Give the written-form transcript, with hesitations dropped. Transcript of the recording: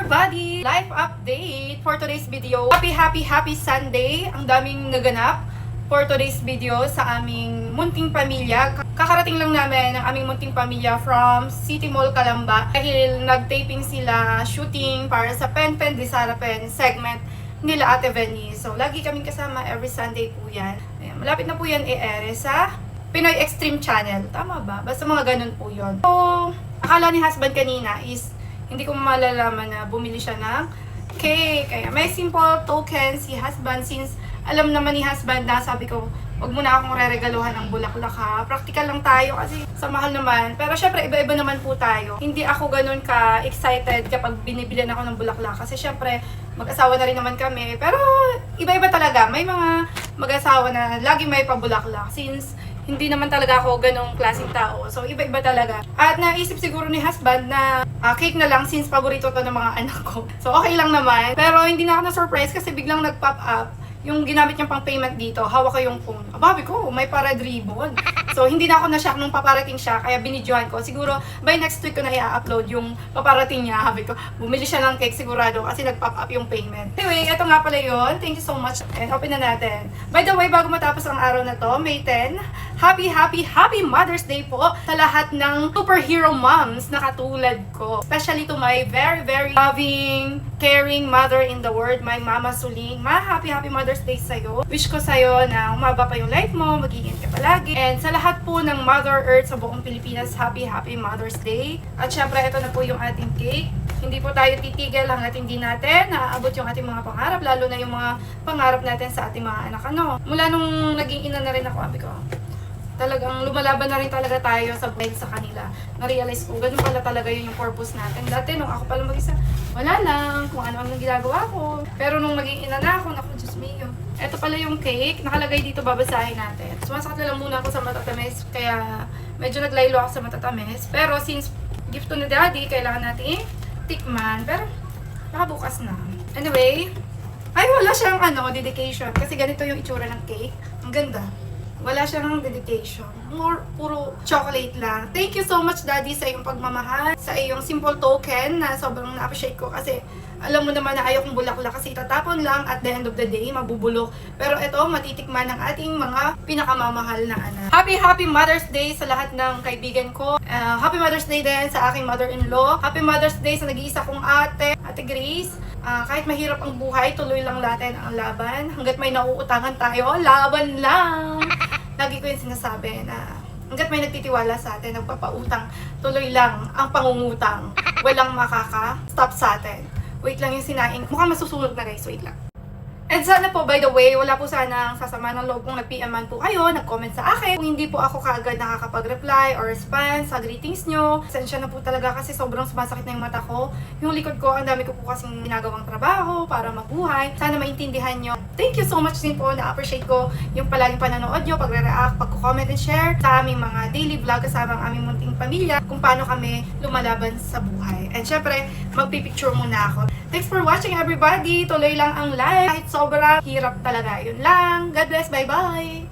everybody! Life update for today's video. Happy Sunday! Ang daming naganap for today's video sa aming munting pamilya. Kakarating lang namin ang aming munting pamilya from City Mall, Calamba. Dahil nag-taping sila, shooting para sa Pen Pen de Sarapen segment nila Ate Venice. So, lagi kaming kasama every Sunday po yan. Ayan, malapit na po yan i-ere sa Pinoy Extreme Channel. Tama ba? Basta mga ganun po yun. So, akala ni husband kanina is hindi ko malalaman na bumili siya ng cake. Kaya may simple token si husband since alam naman ni husband na sabi ko, wag mo na akong reregaluhan ng bulaklak ha. Practical lang tayo kasi sa mahal naman. Pero syempre, iba-iba naman po tayo. Hindi ako ganun ka-excited kapag binibilihan ako ng bulaklak. Kasi syempre, mag-asawa na rin naman kami. Pero iba-iba talaga. May mga mag-asawa na lagi may pabulaklak. Since hindi naman talaga ako ganong klaseng tao. So, iba-iba talaga. At naisip siguro ni husband na cake na lang since paborito to ng mga anak ko. So, okay lang naman. Pero hindi na ako na-surprise kasi biglang nag-pop up yung ginamit niyang pang payment dito. Hawak ko yung phone. Ababi ko, may pa-red ribbon. So, hindi na ako na-shock nung paparating siya. Kaya binidyohan ko. Siguro, by next week ko na i-upload yung paparating niya. Habi ko, bumili siya ng cake sigurado kasi nag-pop up yung payment. Anyway, ito nga pala yun. Thank you so much. And open na natin. By the way, bago matapos ang araw na to, May 10, Happy Mother's Day po sa lahat ng superhero moms na katulad ko. Especially to my very loving, caring mother in the world, my Mama Suling. Happy Mother's Day sa'yo. Wish ko sa'yo na umaba pa yung life mo, mag-iingat ka palagi. And sa lahat po ng Mother Earth sa buong Pilipinas, Happy Mother's Day. At syempre, ito na po yung ating cake. Hindi po tayo titigil hanggat hindi natin naaabot yung ating mga pangarap, lalo na yung mga pangarap natin sa ating mga anak. Mula nung naging ina na rin ako, sabi ko, talagang lumalaban na rin talaga tayo sa buhay sa kanila. Na-realize ko, ganun pala talaga yun yung purpose natin. Dati, nung ako pala mag-isa, wala lang kung ano ang ginagawa ko. Pero nung maging ina na ako, naku, Diyos mio. Ito pala yung cake. Nakalagay dito, babasahin natin. Sumasakit na lang muna ako sa matatamis, kaya medyo naglaylo ako sa matatamis. Pero since gift to ni Daddy, kailangan natin tikman. Pero, nakabukas na. Anyway, ay wala siyang dedication. Kasi ganito yung itsura ng cake. Ang ganda. Wala siyang dedication. Puro chocolate lang. Thank you so much, Daddy, sa iyong pagmamahal. Sa iyong simple token na sobrang na-appreciate ko. Kasi alam mo naman na ayaw kong bulaklak kasi itatapon lang at the end of the day, mabubulok. Pero ito, matitikman ng ating mga pinakamamahal na anak. Happy Mother's Day sa lahat ng kaibigan ko. Happy Mother's Day din sa aking mother-in-law. Happy Mother's Day sa nag-iisa kong ate, Ate Grace. Kahit mahirap ang buhay, tuloy lang natin ang laban. Hanggat may nauutangan tayo, laban lang! Lagi ko yung sinasabi na hanggat may nagtitiwala sa atin, nagpapautang, tuloy lang ang pangungutang. Walang makaka-stop sa atin. Wait lang yung sinaing. Mukhang masusunog na guys, wait lang. And sana po, by the way, wala po sanang sasama ng loob kung nag-PM po kayo, nag-comment sa akin. Kung hindi po ako kaagad nakakapag-reply or respond sa greetings nyo, sensya na po talaga kasi sobrang sumasakit na yung mata ko. Yung likod ko, ang dami ko po kasing ginagawang trabaho para mabuhay. Sana maintindihan nyo. Thank you so much din po, na-appreciate ko yung palaging panonood nyo, pagre-react, pagko-comment and share sa aming mga daily vlog kasama ang aming munting pamilya, kung paano kami lumalaban sa buhay. And syempre, magpipicture muna ako. Thanks for watching everybody. Tuloy lang ang live. Kahit sobrang hirap talaga. Yun lang. God bless. Bye-bye.